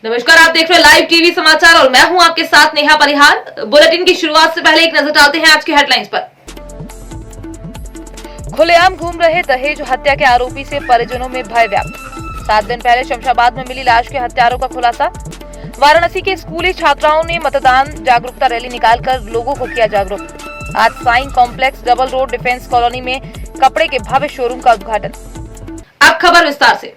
नमस्कार, आप देख रहे हैं लाइव टीवी समाचार और मैं हूं आपके साथ नेहा परिहार। बुलेटिन की शुरुआत से पहले एक नजर डालते हैं आज की हेडलाइंस पर। खुलेआम घूम रहे दहेज हत्या के आरोपी से परिजनों में भय व्याप्त। 7 दिन पहले शमशाबाद में मिली लाश के हत्यारों का खुलासा। वाराणसी के स्कूली छात्राओं ने मतदान जागरूकता रैली निकालकर लोगों को किया जागरूक। आज sign complex double road defence colony में कपड़े के भव्य शोरूम का उद्घाटन। अब खबर विस्तार से।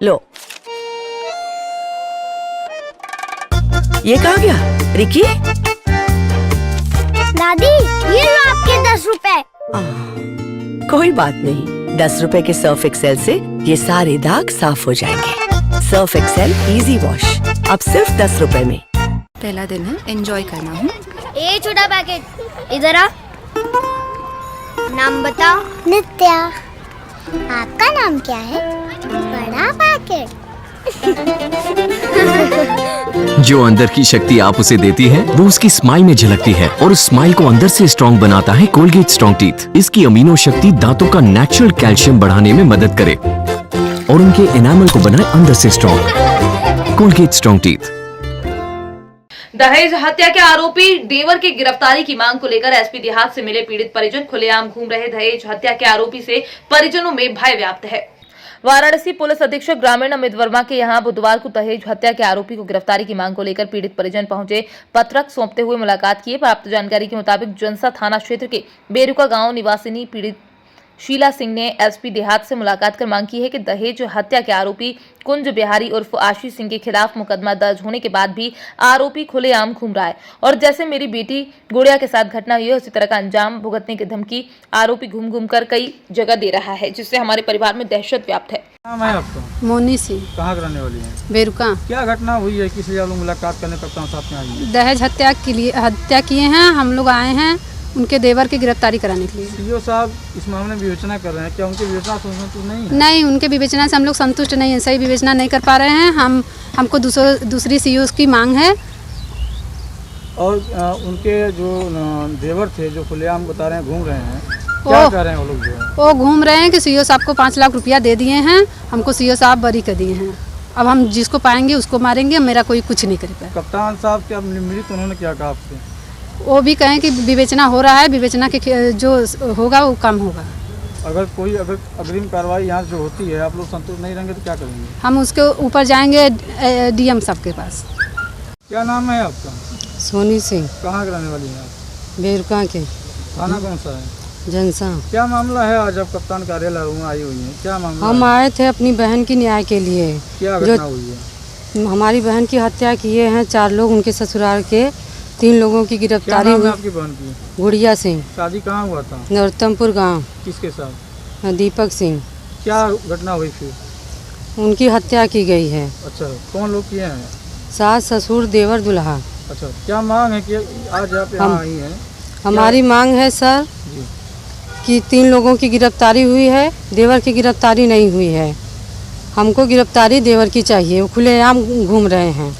लो, ये कहाँ गया? रिकी? दादी, ये लो आपके 10 रुपए। कोई बात नहीं, 10 रुपए के सर्फ एक्सेल से ये सारे दाग साफ हो जाएंगे। सर्फ एक्सेल इजी वॉश अब सिर्फ 10 रुपए में। पहला दिन है, एंजॉय करना है। ये छोटा पैकेट इधर आ। नाम बताओ। नित्या। आपका नाम क्या है? बड़ा पैकेट। जो अंदर की शक्ति आप उसे देती है वो उसकी स्माइल में झलकती है और उस स्माइल को अंदर से स्ट्रॉन्ग बनाता है कोलगेट स्ट्रॉन्ग टीथ। इसकी अमीनो शक्ति दांतों का नेचुरल कैल्शियम बढ़ाने में मदद करे और उनके एनामल को बनाए अंदर से स्ट्रॉन्ग। Colgate strong teeth. दहेज हत्या के आरोपी देवर की गिरफ्तारी की मांग को लेकर एसपी देहात से मिले पीड़ित परिजन। खुलेआम घूम रहे दहेज हत्या के आरोपी से परिजनों में भय व्याप्त है। वाराणसी पुलिस अधीक्षक ग्रामीण अमित वर्मा के यहां बुधवार को दहेज हत्या के आरोपी को गिरफ्तारी की मांग को लेकर पीड़ित परिजन पहुंचे। पत्रक सौंपते हुए मुलाकात किए। प्राप्त जानकारी के मुताबिक जनसा थाना क्षेत्र के बेरुका गांव निवासिनी पीड़ित शीला सिंह ने एसपी देहात से मुलाकात कर मांग की है कि दहेज हत्या के आरोपी कुंज बिहारी उर्फ आशीष सिंह के खिलाफ मुकदमा दर्ज होने के बाद भी आरोपी खुलेआम घूम रहा है और जैसे मेरी बेटी गुड़िया के साथ घटना हुई है उसी तरह का अंजाम भुगतने की धमकी आरोपी घूम घूम कर कई जगह दे रहा है, जिससे हमारे परिवार में दहशत व्याप्त है। नाम है आपका? मोनी सिंह। कहाँ रहने वाली है? बेरुका। क्या घटना हुई है? किसी आप लोग मुलाकात करने कप्तान साहब के आई है? दहेज हत्या किए हैं। हम लोग आए हैं उनके देवर की गिरफ्तारी कराने के लिए। सीओ साहब इस मामले में विवेचना कर रहे हैं, क्या उनकी विवेचना संतुष्ट नहीं है? नहीं, उनके विवेचना से हम लोग संतुष्ट नहीं है। सही विवेचना नहीं कर पा रहे हैं। हमको दूसरी सीओ की मांग है। और उनके जो देवर थे जो खुलेआम बता रहे हैं घूम रहे हैं, क्या कर रहे हैं वो लोग? जो है वो घूम रहे हैं कि सीओ साहब को 5 लाख रुपया दे दिए हैं। हमको सीओ साहब बरी कर दिए हैं। अब हम जिसको पाएंगे उसको मारेंगे। मेरा कोई कुछ नहीं करेगा। कप्तान साहब क्या मिली तो उन्होंने क्या कहा आपसे? वो भी कहें कि विवेचना हो रहा है, विवेचना के जो होगा वो कम होगा। अगर अग्रिम कार्रवाई यहाँ जो होती है आप लोग संतुष्ट नहीं रहेंगे तो क्या करेंगे? हम उसके ऊपर जाएंगे डीएम साहब के पास। क्या नाम है आपका? सोनी सिंह। कहाँ रहने वाली है आप? बेरुका के। थाना कौन सा है? जनसा। क्या मामला है? आज आप कप्तान कार्यालय में आई हुई है, क्या मामला? हम आए थे अपनी बहन की न्याय के लिए। क्या घटना हुई है? हमारी बहन की हत्या किए हैं 4 लोग। उनके ससुराल के 3 लोगों की गिरफ्तारी हुई। आपकी बहन की? गुड़िया सिंह। शादी कहाँ हुआ था? नरोत्तमपुर गांव। किसके साथ? दीपक सिंह। क्या घटना हुई फिर? उनकी हत्या की गई है। अच्छा, कौन लोग किए हैं? सास ससुर देवर दुल्हा। अच्छा, क्या मांग है कि आज आप यहाँ आई हैं? हमारी मांग है सर जी कि 3 लोगों की गिरफ्तारी हुई है, देवर की गिरफ्तारी नहीं हुई है। हमको गिरफ्तारी देवर की चाहिए। वो खुलेआम घूम रहे हैं,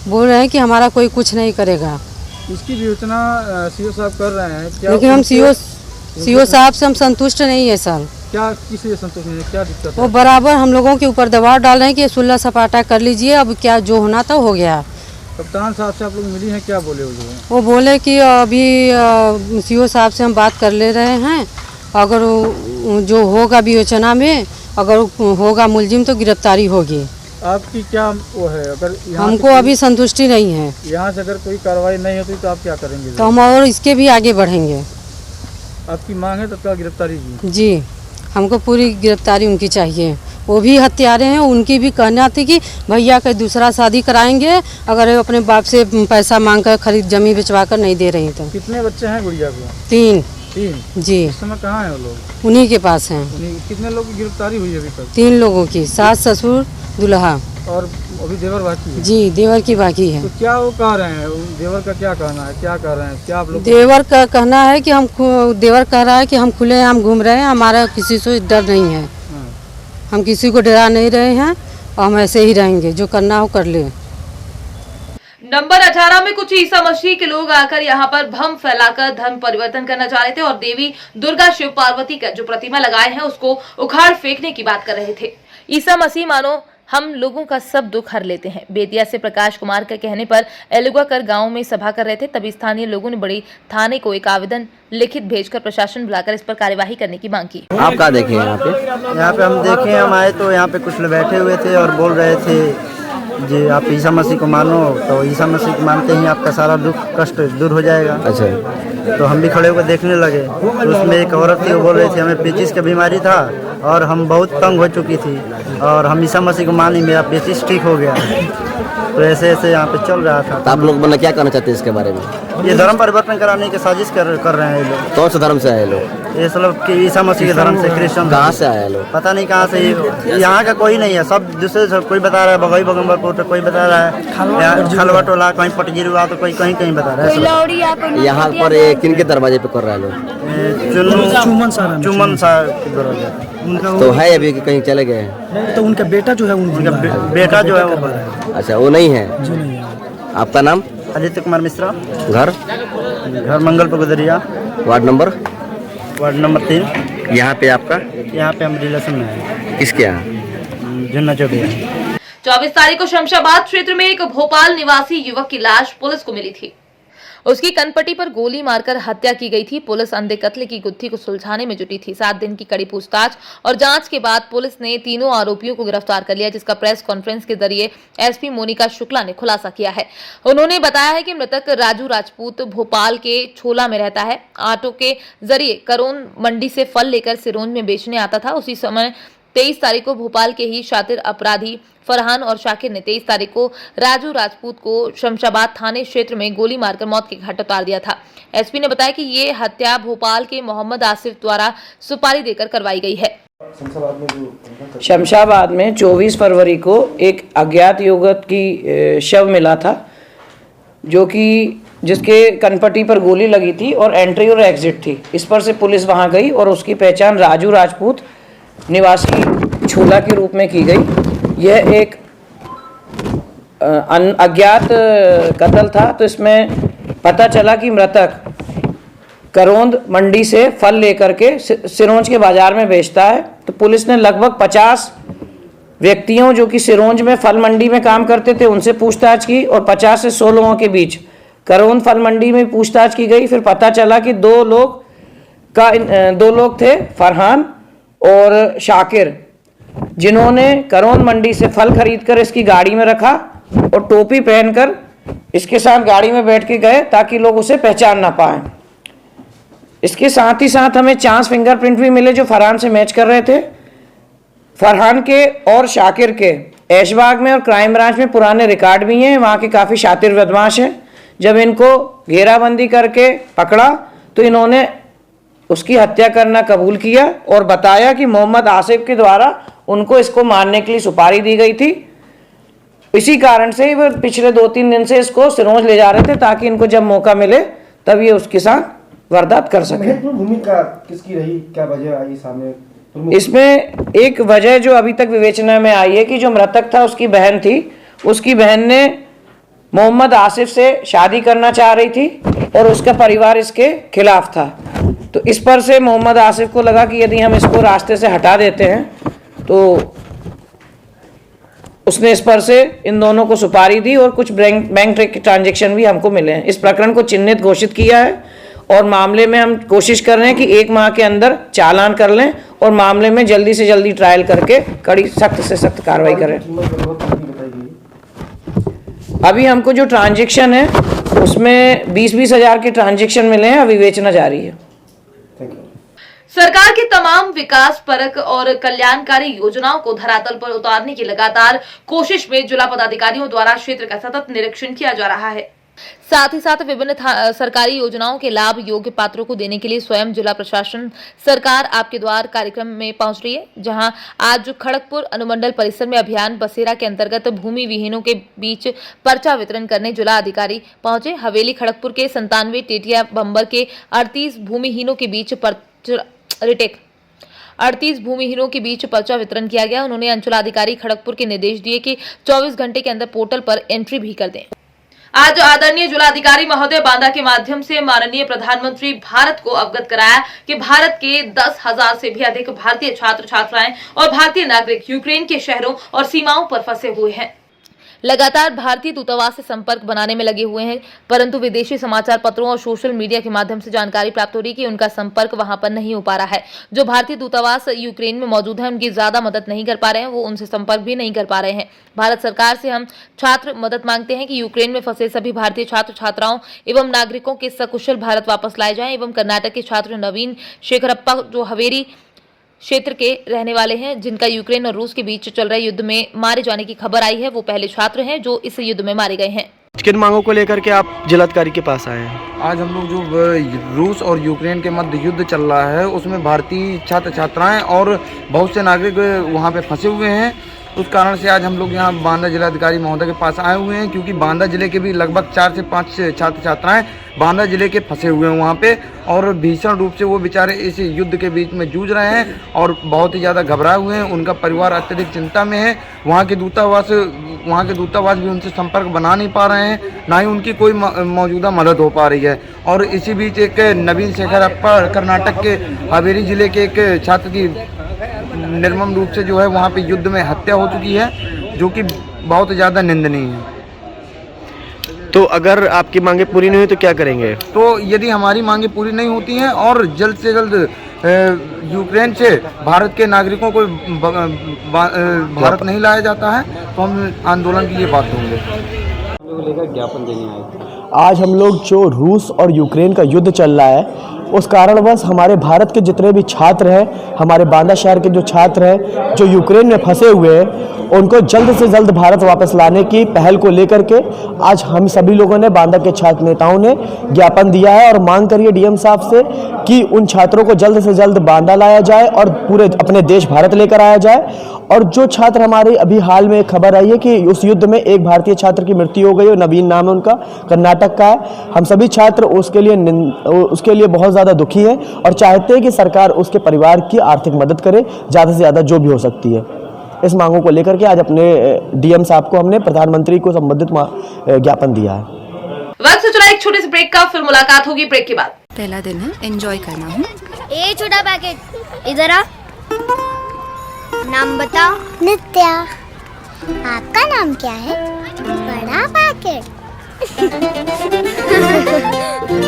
बोल रहे हैं कि हमारा कोई कुछ नहीं करेगा। इसकी विवेचना सीओ साहब कर रहे हैं क्या? लेकिन हम सीओ साहब से हम संतुष्ट नहीं है सर। क्या किस लिए संतुष्ट नहीं है? क्या दिक्कत है? वो बराबर हम लोगों के ऊपर दबाव डाल रहे हैं कि सुलह सपाटा कर लीजिए। अब क्या जो होना था हो गया। कप्तान साहब से आप लोग मिली हैं, क्या बोले वो जो है? वो बोले कि अभी सीओ साहब से हम बात कर ले रहे हैं। अगर जो होगा विवेचना में अगर होगा मुलजिम तो गिरफ्तारी होगी। आपकी क्या वो है? अगर हमको अभी संतुष्टि नहीं है। यहाँ से अगर कोई कार्रवाई नहीं होती तो आप क्या करेंगे? तो हम और इसके भी आगे बढ़ेंगे। आपकी मांग है तत्काल गिरफ्तारी की? जी, हमको पूरी गिरफ्तारी उनकी चाहिए। वो भी हत्यारे हैं। उनकी भी कहना थी कि भैया का दूसरा शादी कराएंगे अगर अपने बाप से पैसा मांग कर खरीद जमीन बेचवा कर नहीं दे रही तो। कितने बच्चे हैं गुड़िया को? 3। जी। इस समय कहाँ हैं वो लोग? उन्हीं के पास हैं। कितने लोग की गिरफ्तारी हुई है अभी तक? 3 लोगों की, सास ससुर दुल्हा। और अभी देवर बाकी है? जी, देवर की बाकी है। तो क्या वो कह रहे हैं? देवर का क्या कहना है? क्या कह रहे हैं? क्या आप लोग? देवर का कहना है कि देवर कह रहा है कि हम खुलेआम घूम रहे हैं, हमारा किसी से डर नहीं है। हम किसी को डरा नहीं रहे हैं और हम ऐसे ही रहेंगे, जो करना हो कर ले। नंबर 18 में कुछ ईसा मसीह के लोग आकर यहाँ पर भ्रम फैलाकर धर्म परिवर्तन करना चाह रहे थे और देवी दुर्गा शिव पार्वती का जो प्रतिमा लगाए हैं उसको उखाड़ फेंकने की बात कर रहे थे। ईसा मसीह मानो हम लोगों का सब दुख हर लेते हैं। बेतिया से प्रकाश कुमार के कहने पर एलुगा कर गांव में सभा कर रहे थे, तभी स्थानीय लोगों ने बड़ी थाने को एक आवेदन लिखित भेजकर प्रशासन बुलाकर इस पर कार्यवाही करने की मांग की। आप क्या देखे यहाँ पे हम देखे, हम आए तो यहाँ पे कुछ लोग बैठे हुए थे और बोल रहे थे जी आप ईसा मसीह को मानो, तो ईसा मसीह को मानते ही आपका सारा दुख कष्ट दूर हो जाएगा। अच्छा, तो हम भी खड़े होकर देखने लगे। तो उसमें एक औरत थी, वो बोल रही थी हमें पेचिस की बीमारी था और हम बहुत तंग हो चुकी थी और हम ईसा मसीह को मानी, मेरा पेचिस ठीक हो गया। तो ऐसे ऐसे यहाँ पे चल रहा था। तो आप लोग मतलब क्या कहना चाहते हैं इसके बारे में? ये धर्म परिवर्तन कराने की साजिश कर रहे हैं ये लोग। कौन से धर्म से आए लोग? ये सब ईसा मसीह के धर्म से, क्रिश्चियन। कहाँ से आए लोग? पता नहीं कहाँ से। यहाँ का कोई नहीं है, सब दूसरे से, कोई बता रहा है बगई बगम्बरपुर, कोई बता रहा है खलवा टोला, कहीं पटजीरुआ, तो कोई कहीं कहीं बता रहा है। यहाँ पर किन के दरवाजे पे कर रहे हैं लोग? चुमन सा के दरवाजे। तो है अभी कि कहीं चले गए हैं? तो उनका बेटा जो है उनका बेटा जो है वो। अच्छा, वो नहीं है। आपका नाम? आदित्य कुमार मिश्रा। घर? घर Mangalpur Gudaria, ward number? Ward number 3। यहाँ पे आपका? यहाँ पे हम रिलेशन में है। किसके यहाँ? जुन्ना चौबे। 24 तारीख को शमशाबाद क्षेत्र में एक भोपाल निवासी युवक की लाश पुलिस को मिली थी। उसकी कनपट्टी पर गोली मारकर हत्या की गई थी। पुलिस अंधे कत्ल की गुत्थी को सुलझाने में जुटी थी। 7 दिन की कड़ी पूछताछ और जांच के बाद पुलिस ने तीनों आरोपियों को गिरफ्तार कर लिया, जिसका प्रेस कॉन्फ्रेंस के जरिए एसपी मोनिका शुक्ला ने खुलासा किया है। उन्होंने बताया है कि मृतक राजू राजपूत भोपाल के छोला में रहता है। ऑटो के जरिए करोन मंडी से फल लेकर सिरोंज में बेचने आता था। उसी समय 23 तारीख को भोपाल के ही शातिर अपराधी फरहान और शाकिर ने 23 तारीख को राजू राजपूत को शमशाबाद थाने क्षेत्र में गोली मारकर मौत के घाट उतार दिया था। एसपी ने बताया कि ये हत्या भोपाल के मोहम्मद आसिफ द्वारा सुपारी देकर करवाई गई है। शमशाबाद में 24 फरवरी को एक अज्ञात युवक की शव मिला था, जो कि जिसके कनपट्टी पर गोली लगी थी और एंट्री और एग्जिट थी। इस पर से पुलिस वहां गई और उसकी पहचान राजू राजपूत निवासी छोला के रूप में की गई। यह एक अज्ञात कत्ल था। तो इसमें पता चला कि मृतक करोंद मंडी से फल लेकर के सिरोंज के बाजार में बेचता है। तो पुलिस ने लगभग 50 व्यक्तियों जो कि सिरोंज में फल मंडी में काम करते थे उनसे पूछताछ की और 50 से 100 लोगों के बीच करोंद फल मंडी में पूछताछ की गई। फिर पता चला कि दो लोग थे, फरहान और शाकिर, जिन्होंने करोंद मंडी से फल खरीदकर इसकी गाड़ी में रखा और टोपी पहनकर इसके साथ गाड़ी में बैठ के गए ताकि लोग उसे पहचान ना पाएं। इसके साथ ही साथ हमें चांस फिंगरप्रिंट भी मिले जो फरहान से मैच कर रहे थे। फरहान के और शाकिर के ऐशबाग में और क्राइम ब्रांच में पुराने रिकॉर्ड भी हैं। वहाँ के काफ़ी शातिर बदमाश हैं। जब इनको घेराबंदी करके पकड़ा तो इन्होंने उसकी हत्या करना कबूल किया और बताया कि मोहम्मद आसिफ के द्वारा उनको इसको मारने के लिए सुपारी दी गई थी। इसी कारण से वो पिछले 2-3 दिन से इसको सिरोंज ले जा रहे थे ताकि इनको जब मौका मिले तब ये उसके साथ वारदात कर सके। भूमिका किसकी रही, क्या वजह आई सामने? इसमें एक वजह जो अभी तक विवेचना में आई है कि जो मृतक था उसकी बहन थी। उसकी बहन ने मोहम्मद आसिफ से शादी करना चाह रही थी और उसका परिवार इसके खिलाफ था। तो इस पर से मोहम्मद आसिफ को लगा कि यदि हम इसको रास्ते से हटा देते हैं तो उसने इस पर से इन दोनों को सुपारी दी और कुछ बैंक ट्रांजैक्शन भी हमको मिले हैं। इस प्रकरण को चिन्हित घोषित किया है और मामले में हम कोशिश कर रहे हैं कि 1 माह के अंदर चालान कर लें और मामले में जल्दी से जल्दी ट्रायल करके कड़ी सख्त से सख्त कार्रवाई करें। अभी हमको जो ट्रांजैक्शन है उसमें 20-20 हज़ार के ट्रांजैक्शन मिले हैं, अभी विवेचना जारी है। सरकार की तमाम विकास परक और कल्याणकारी योजनाओं को धरातल पर उतारने की लगातार कोशिश में जिला पदाधिकारियों द्वारा क्षेत्र का सतत निरीक्षण किया जा रहा है। साथ ही साथ विभिन्न सरकारी योजनाओं के लाभ योग्य पात्रों को देने के लिए स्वयं जिला प्रशासन सरकार आपके द्वार कार्यक्रम में पहुंच रही है, जहां आज खड़गपुर अनुमंडल परिसर में अभियान बसेरा के अंतर्गत भूमि विहीनों के बीच पर्चा वितरण करने जिला अधिकारी पहुंचे। हवेली खड़गपुर के 97 टेटिया बंबर के 38 भूमिहीनों के बीच 38 भूमिहीनों के बीच पर्चा वितरण किया गया। उन्होंने अंचलाधिकारी खड़गपुर के निर्देश दिए कि 24 घंटे के अंदर पोर्टल पर एंट्री भी कर दें। आज आदरणीय जिलाधिकारी महोदय बांदा के माध्यम से माननीय प्रधानमंत्री भारत को अवगत कराया कि भारत के 10,000 से भी अधिक भारतीय छात्र छात्राएं और भारतीय नागरिक यूक्रेन के शहरों और सीमाओं पर फंसे हुए हैं। लगातार भारतीय दूतावास से संपर्क बनाने में लगे हुए हैं, परंतु विदेशी समाचार पत्रों और सोशल मीडिया के माध्यम से जानकारी प्राप्त हो रही है कि उनका संपर्क वहां पर नहीं हो पा रहा है। जो भारतीय दूतावास यूक्रेन में मौजूद है उनकी ज्यादा मदद नहीं कर पा रहे हैं, वो उनसे संपर्क भी नहीं कर पा रहे हैं। भारत सरकार से हम छात्र मदद मांगते हैं कि यूक्रेन में फंसे सभी भारतीय छात्र छात्राओं एवं नागरिकों के सकुशल भारत वापस लाए जाएं एवं कर्नाटक के छात्र नवीन शेखरप्पा जो हवेरी क्षेत्र के रहने वाले हैं, जिनका यूक्रेन और रूस के बीच चल रहे युद्ध में मारे जाने की खबर आई है, वो पहले छात्र हैं जो इस युद्ध में मारे गए हैं। किन मांगों को लेकर के आप जिलाधिकारी के पास आए हैं? आज हम लोग जो रूस और यूक्रेन के मध्य युद्ध चल रहा है उसमें भारतीय छात्र छात्राएं और बहुत से नागरिक वहां पे फंसे हुए हैं। उस कारण से आज हम लोग यहाँ बांदा जिलाधिकारी महोदय के पास आए हुए हैं, क्योंकि बांदा जिले के भी लगभग 4 से 5 छात्र छात्राएं बांदा जिले के फंसे हुए हैं वहाँ पे, और भीषण रूप से वो बेचारे इस युद्ध के बीच में जूझ रहे हैं और बहुत ही ज़्यादा घबराए हुए हैं। उनका परिवार अत्यधिक चिंता में है। वहाँ के दूतावास भी उनसे संपर्क बना नहीं पा रहे हैं, ना ही उनकी कोई मौजूदा मदद हो पा रही है। और इसी बीच एक नवीन शेखरप्पा कर्नाटक के हावेरी जिले के एक छात्र की निर्मम रूप से जो है वहाँ पे युद्ध में हत्या हो चुकी है, जो कि बहुत ज़्यादा निंदनीय है। तो अगर आपकी मांगे पूरी नहीं हुई तो क्या करेंगे? तो यदि हमारी मांगे पूरी नहीं होती हैं और जल्द से जल्द यूक्रेन से भारत के नागरिकों को भारत नहीं लाया जाता है तो हम आंदोलन की ये बात होंगे। ज्ञापन देने आए। आज हम लोग जो रूस और यूक्रेन का युद्ध चल रहा है उस कारणवश हमारे भारत के जितने भी छात्र हैं, हमारे बांदा शहर के जो छात्र हैं जो यूक्रेन में फंसे हुए हैं, उनको जल्द से जल्द भारत वापस लाने की पहल को लेकर के आज हम सभी लोगों ने, बांदा के छात्र नेताओं ने ज्ञापन दिया है और मांग करी है डीएम साहब से कि उन छात्रों को जल्द से जल्द बांदा लाया जाए और पूरे अपने देश भारत लेकर आया जाए। और जो छात्र हमारे अभी हाल में खबर आई है कि उस युद्ध में एक भारतीय छात्र की मृत्यु हो गई है, नवीन नाम है उनका, कर्नाटक का है। हम सभी छात्र उसके लिए बहुत ज़्यादा दुखी हैं और चाहते हैं कि सरकार उसके परिवार की आर्थिक मदद करे ज़्यादा से ज़्यादा जो भी हो सकती है। इस मांगों को लेकर के आज अपने डीएम साहब को हमने प्रधानमंत्री को संबंधित ज्ञापन दिया है। वक्त से चला एक छोटे से ब्रेक का, फिर मुलाकात होगी ब्रेक के बाद। पहला दिन है, एंजॉय करना है। ए छोटा पैकेट इधर आ। नाम बता। नित्या। आपका नाम क्या है? बड़ा पैकेट।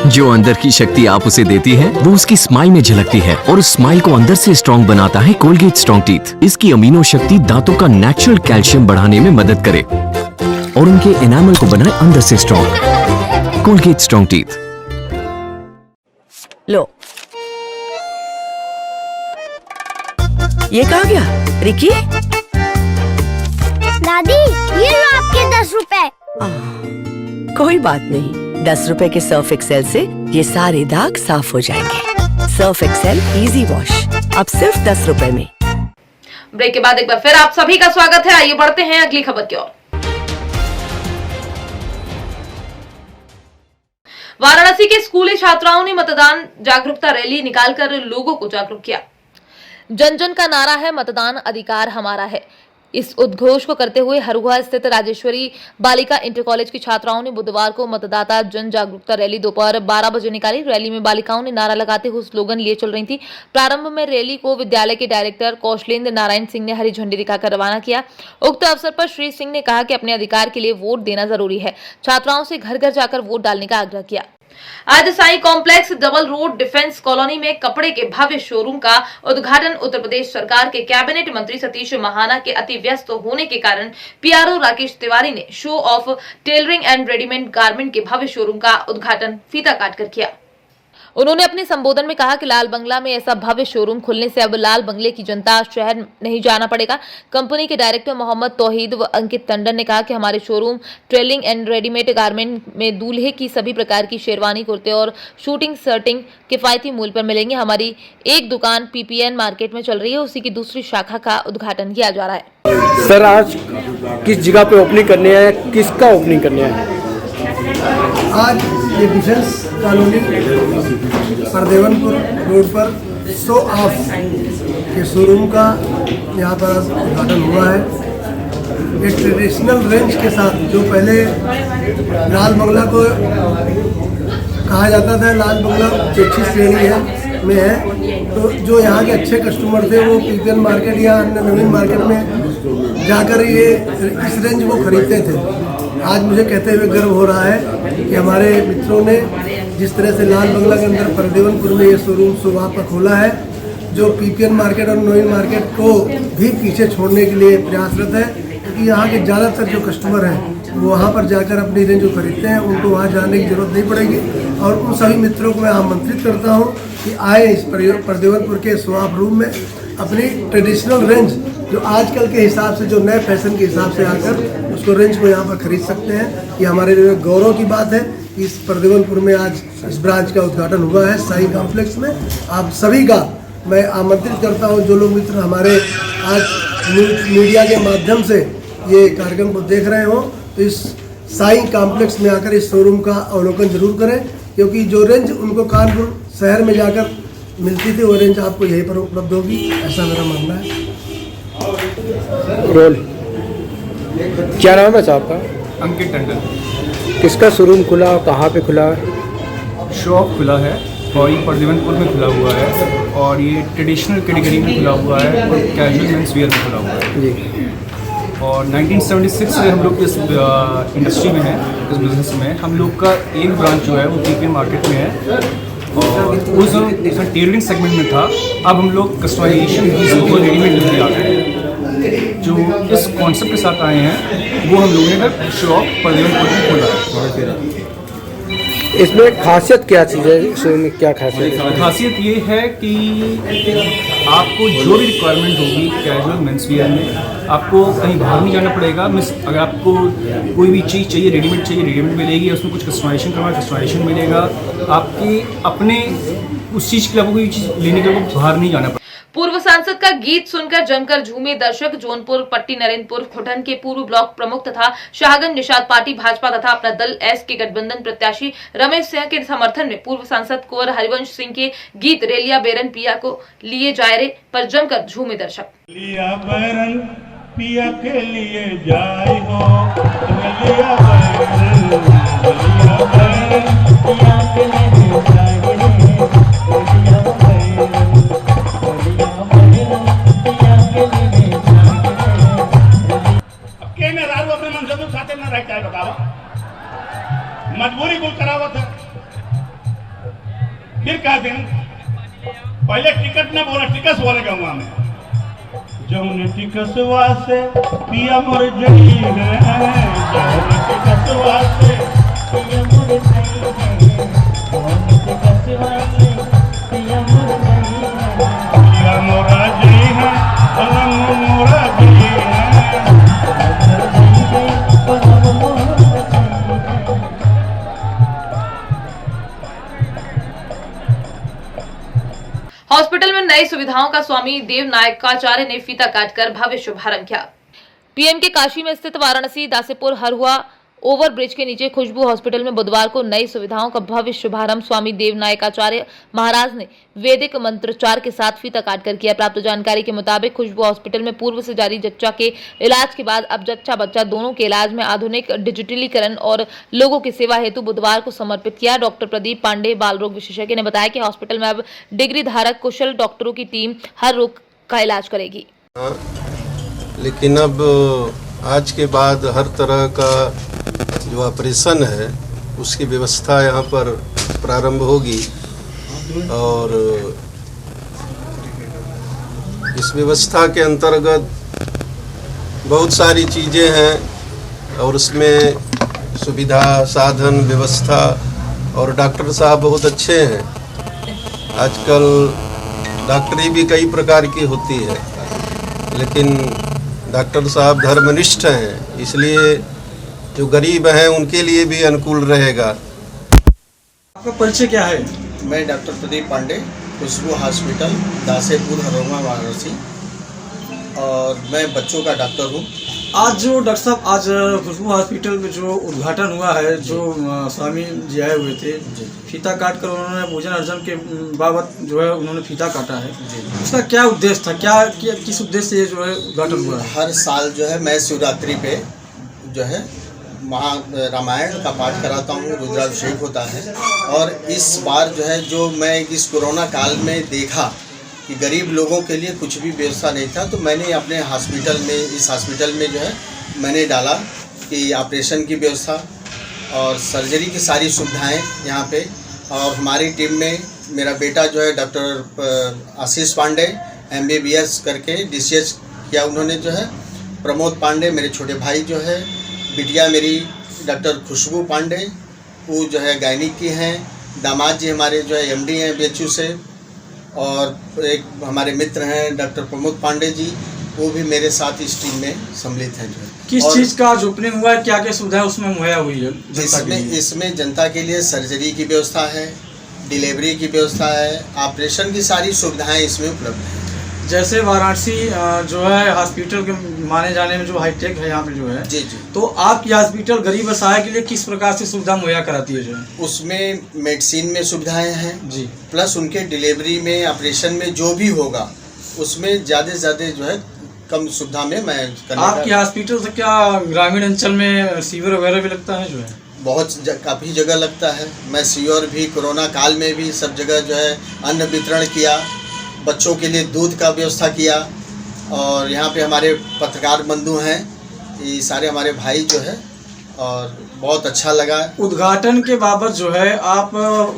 जो अंदर की शक्ति आप उसे देती है वो उसकी स्माइल में झलकती है, और उस स्माइल को अंदर से स्ट्रॉन्ग बनाता है कोलगेट स्ट्रॉन्ग टीथ। इसकी अमीनो शक्ति दांतों का नेचुरल कैल्शियम बढ़ाने में मदद करे और उनके एनामल को बनाए अंदर से स्ट्रॉन्ग। Colgate strong teeth. लो, ये कहाँ गया? रिकी? दादी ये लो आपके 10 रुपए। कोई बात नहीं, 10 रुपए के सर्फ एक्सेल से ये सारे दाग साफ हो जाएंगे। सर्फ एक्सेल इजी वॉश अब सिर्फ 10 रुपए में। ब्रेक के बाद एक बार फिर आप सभी का स्वागत है। आइए बढ़ते हैं अगली खबर की ओर। वाराणसी के स्कूली छात्राओं ने मतदान जागरूकता रैली निकालकर लोगों को जागरूक किया। जन जन का नारा है, मतदान अधिकार हमारा है। इस उद्घोष को करते हुए हरुआ स्थित राजेश्वरी बालिका इंटर कॉलेज की छात्राओं ने बुधवार को मतदाता जन जागरूकता रैली दोपहर 12 बजे निकाली। रैली में बालिकाओं ने नारा लगाते हुए स्लोगन लिए चल रही थी। प्रारंभ में रैली को विद्यालय के डायरेक्टर कौशलेंद्र नारायण सिंह ने हरी झंडी दिखाकर रवाना किया। उक्त अवसर पर श्री सिंह ने कहा कि अपने अधिकार के लिए वोट देना जरूरी है। छात्राओं से घर घर जाकर वोट डालने का आग्रह किया। आज Sai complex double road defence colony में कपड़े के भव्य शोरूम का उद्घाटन उत्तर प्रदेश सरकार के कैबिनेट मंत्री सतीश महाना के अति व्यस्त होने के कारण पीआरओ राकेश तिवारी ने show off tailoring and readymade garment के भव्य शोरूम का उद्घाटन फीता काटकर किया। उन्होंने अपने संबोधन में कहा कि लाल बंगला में ऐसा भव्य शोरूम खुलने से अब लाल बंगले की जनता शहर नहीं जाना पड़ेगा। कंपनी के डायरेक्टर मोहम्मद तौहीद व अंकित टंडन ने कहा कि हमारे showroom tailoring and readymade garment में दूल्हे की सभी प्रकार की शेरवानी, कुर्ते और शूटिंग शर्टिंग किफायती मूल्य पर मिलेंगे। हमारी एक दुकान पीपीएन मार्केट में चल रही है, उसी की दूसरी शाखा का उद्घाटन किया जा रहा है। सर आज किस जगह पे ओपनिंग करने है, किसका ओपनिंग करने है? आज ये डिफेंस कॉलोनी परदेवनपुर रोड पर शो ऑफ के शोरूम का यहाँ पर उद्घाटन हुआ है। एक ट्रेडिशनल रेंज के साथ जो पहले लाल बंगला को कहा जाता था, लाल बंगला अच्छी श्रेणी है में है, तो जो यहाँ के अच्छे कस्टमर थे वो पीपीएन मार्केट या अन्य नवीन मार्केट में जाकर ये इस रेंज को खरीदते थे। आज मुझे कहते हुए गर्व हो रहा है कि हमारे मित्रों ने जिस तरह से लाल बंगला के अंदर परदेवनपुर में ये शोरूम सुबह पर खोला है, जो पीपीएन मार्केट और नवीन मार्केट को भी पीछे छोड़ने के लिए प्रयासरत है, क्योंकि यहाँ के ज़्यादातर जो कस्टमर हैं वो वहाँ पर जाकर अपनी रेंज जो खरीदते हैं उनको वहाँ जाने की ज़रूरत नहीं पड़ेगी। और उन सभी मित्रों को मैं आमंत्रित करता हूँ कि आए इस परदेवनपुर के स्वाप रूम में अपनी ट्रेडिशनल रेंज जो आजकल के हिसाब से, जो नए फैशन के हिसाब से आकर उसको रेंज को यहाँ पर खरीद सकते हैं। ये हमारे लिए गौरव की बात है कि इस परदेवनपुर में आज इस ब्रांच का उद्घाटन हुआ है साई कॉम्प्लेक्स में। आप सभी का मैं आमंत्रित करता हूं, जो लोग मित्र हमारे आज मीडिया के माध्यम से ये कार्यक्रम को देख रहे हो, तो इस साई कॉम्प्लेक्स में आकर इस शोरूम का अवलोकन जरूर करें, क्योंकि जो रेंज उनको कानपुर शहर में जाकर मिलती थी वो रेंज आपको यहीं पर उपलब्ध होगी, ऐसा मेरा मानना है। रोल क्या नाम है साहब का? अंकित टंडन। किसका शोरूम खुला, कहाँ पे खुला? शॉप खुला है और ये परदेवनपुर में खुला हुआ है और ये ट्रेडिशनल कैटेगरी में खुला हुआ है और कैजुअल मेंस वियर में खुला हुआ है जी। और 1976 से हम लोग इस इंडस्ट्री में हैं, इस बिज़नेस में। हम लोग का एक ब्रांच जो है वो पीपीएन मार्केट में है और उस टेलरिंग सेगमेंट में था। अब हम लोग कस्टमाइजेशन को रेडीमेड लेके आ गए हैं। जो इस कॉन्सेप्ट के साथ आए हैं वो हम लोगों ने शॉप परदेवनपुर में खोला है। इसमें खासियत क्या चीज़ है? शोरूम में क्या खासियत है? खासियत ये है कि आपको जो भी रिक्वायरमेंट होगी कैजुअल मेंस वियर में, आपको कहीं बाहर नहीं जाना पड़ेगा। मिस अगर आपको कोई भी चीज़ चाहिए रेडीमेड मिलेगी, उसमें कुछ कस्टमाइजेशन करना कस्टमाइजेशन मिलेगा। आपके अपने उस चीज़ के लिए आपको कोई चीज़ लेने के लिए बाहर नहीं जाना पड़ेगा। पूर्व सांसद का गीत सुनकर जमकर झूमे दर्शक। जौनपुर पट्टी नरेंद्रपुर खुटन के पूर्व ब्लॉक प्रमुख तथा शाहगंज निषाद पार्टी भाजपा तथा अपना दल एस के गठबंधन प्रत्याशी रमेश सिंह के समर्थन में पूर्व सांसद कुंवर हरिवंश सिंह के गीत रेलिया बेरन पिया को लिए जायरे पर जमकर झूमे दर्शक। लिया बैरन पिया के लिए जाए हो, लिया बैरन पिया के लिए जाए हो, अपने मन से तो साथे न रहता है, बतावा मजबूरी कुल करावत है। फिर कहा दिन पहले टिकट न बोला, टिकस बोलेगा वहां में जौन टिकसवा से पिया मर जई है, जौन टिकसवा से पिया मर जई है, जौन टिकसवा से पिया मर जई है, पिया मोरा जई है, पलंग मोरा जई है। हॉस्पिटल में नई सुविधाओं का स्वामी देव नायकाचार्य ने फीता काटकर भव्य शुभारंभ किया। पीएम के काशी में स्थित वाराणसी दासेपुर हरहुआ ओवर ब्रिज के नीचे खुशबू हॉस्पिटल में बुधवार को नई सुविधाओं का भव्य शुभारंभ स्वामी देव नायकाचार्य महाराज ने वैदिक मंत्रोच्चार के साथ फीता काटकर किया। प्राप्त जानकारी के मुताबिक खुशबू हॉस्पिटल में पूर्व से जारी जच्चा के इलाज के बाद अब जच्चा बच्चा दोनों के इलाज में आधुनिक डिजिटलीकरण और लोगों की सेवा हेतु बुधवार को समर्पित किया। डॉक्टर प्रदीप पांडे बाल रोग विशेषज्ञ ने बताया कि हॉस्पिटल में अब डिग्री धारक कुशल डॉक्टरों की टीम हर रोग का इलाज करेगी। लेकिन अब आज के बाद हर तरह का जो ऑपरेशन है उसकी व्यवस्था यहाँ पर प्रारंभ होगी और इस व्यवस्था के अंतर्गत बहुत सारी चीज़ें हैं और उसमें सुविधा साधन व्यवस्था और डॉक्टर साहब बहुत अच्छे हैं। आजकल डॉक्टरी भी कई प्रकार की होती है, लेकिन डॉक्टर साहब धर्मनिष्ठ हैं, इसलिए जो गरीब हैं उनके लिए भी अनुकूल रहेगा। आपका परिचय क्या है? मैं डॉक्टर प्रदीप पांडे, खुशबू हॉस्पिटल दासेपुर हरहुआ वाराणसी, और मैं बच्चों का डॉक्टर हूँ। आज जो डॉक्टर साहब आज खुशबू हॉस्पिटल में जो उद्घाटन हुआ है, जो स्वामी जी आए हुए थे, फीता काट कर उन्होंने भोजन अर्जन के बाबत जो है उन्होंने फीता काटा है, उसका क्या उद्देश्य था? क्या किस उद्देश्य से ये जो है उद्घाटन हुआ है? हर साल जो है मैं शिवरात्रि पे जो है रामायण का पाठ कराता हूँ, रुद्राभिषेक होता है। और इस बार जो है, जो मैं इस कोरोना काल में देखा कि गरीब लोगों के लिए कुछ भी व्यवस्था नहीं था, तो मैंने अपने हॉस्पिटल में, इस हॉस्पिटल में जो है मैंने डाला कि ऑपरेशन की व्यवस्था और सर्जरी की सारी सुविधाएं यहाँ पे। और हमारी टीम में मेरा बेटा जो है डॉक्टर आशीष पांडे MBBS करके DCH किया उन्होंने जो है, प्रमोद पांडे मेरे छोटे भाई जो है, बिटिया मेरी डॉक्टर खुशबू पांडे वो जो है गायनिक की हैं, दामाद जी हमारे जो है MD हैं BHU से, और एक हमारे मित्र हैं डॉक्टर प्रमोद पांडे जी, वो भी मेरे साथ इस टीम में सम्मिलित हैं जो है। किस चीज़ का आज ओपनिंग हुआ है, क्या क्या सुविधा उसमें मुहैया हुई है? इसमें जनता के लिए सर्जरी की व्यवस्था है, डिलीवरी की व्यवस्था है, ऑपरेशन की सारी सुविधाएं इसमें उपलब्ध हैं। जैसे वाराणसी जो है हॉस्पिटल के माने जाने में जो हाईटेक है यहाँ पे जो है, जी जी, तो आपकी हॉस्पिटल गरीब असहाय के लिए किस प्रकार से सुविधा मुहैया कराती है जो है? उसमें मेडिसिन में सुविधाएं हैं जी, प्लस उनके डिलीवरी में, ऑपरेशन में जो भी होगा उसमें ज़्यादा से ज़्यादा जो है कम सुविधा में मैं करने आपकी हॉस्पिटल से क्या ग्रामीण अंचल में शिविर वगैरह भी लगता है जो है? काफ़ी जगह लगता है। मैं शिविर भी कोरोना काल में भी सब जगह जो है अन्न वितरण किया, बच्चों के लिए दूध का व्यवस्था किया, और यहाँ पे हमारे पत्रकार बंधु हैं, ये सारे हमारे भाई जो है, और बहुत अच्छा लगा। उद्घाटन के बाबत जो है आप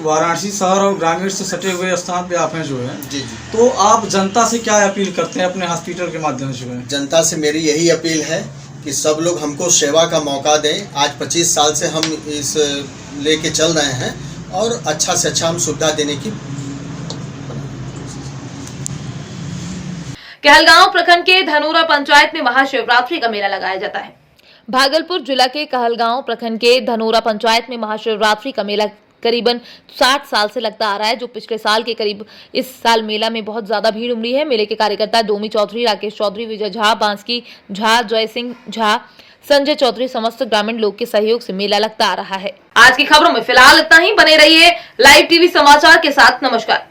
वाराणसी शहर और ग्रामीण से सटे हुए स्थान पे आप हैं जो है, जी जी, तो आप जनता से क्या अपील करते हैं अपने हॉस्पिटल के माध्यम से? जनता से मेरी यही अपील है कि सब लोग हमको सेवा का मौका दें। आज 25 साल से हम इस लेके चल रहे हैं और अच्छा से अच्छा हम सुविधा देने की। कहलगांव प्रखंड के धनोरा पंचायत में महाशिवरात्रि का मेला लगाया जाता है। भागलपुर जिला के कहलगांव प्रखंड के धनोरा पंचायत में महाशिवरात्रि का मेला करीबन 60 साल से लगता आ रहा है, जो पिछले साल के करीब इस साल मेला में बहुत ज्यादा भीड़ उमड़ी है। मेले के कार्यकर्ता डोमी चौधरी, राकेश चौधरी, विजय झा, बांसकी झा, जय सिंह झा, संजय चौधरी, समस्त ग्रामीण लोग के सहयोग से मेला लगता आ रहा है। आज की खबरों में फिलहाल इतना ही। बने रहिए लाइव टीवी समाचार के साथ। नमस्कार।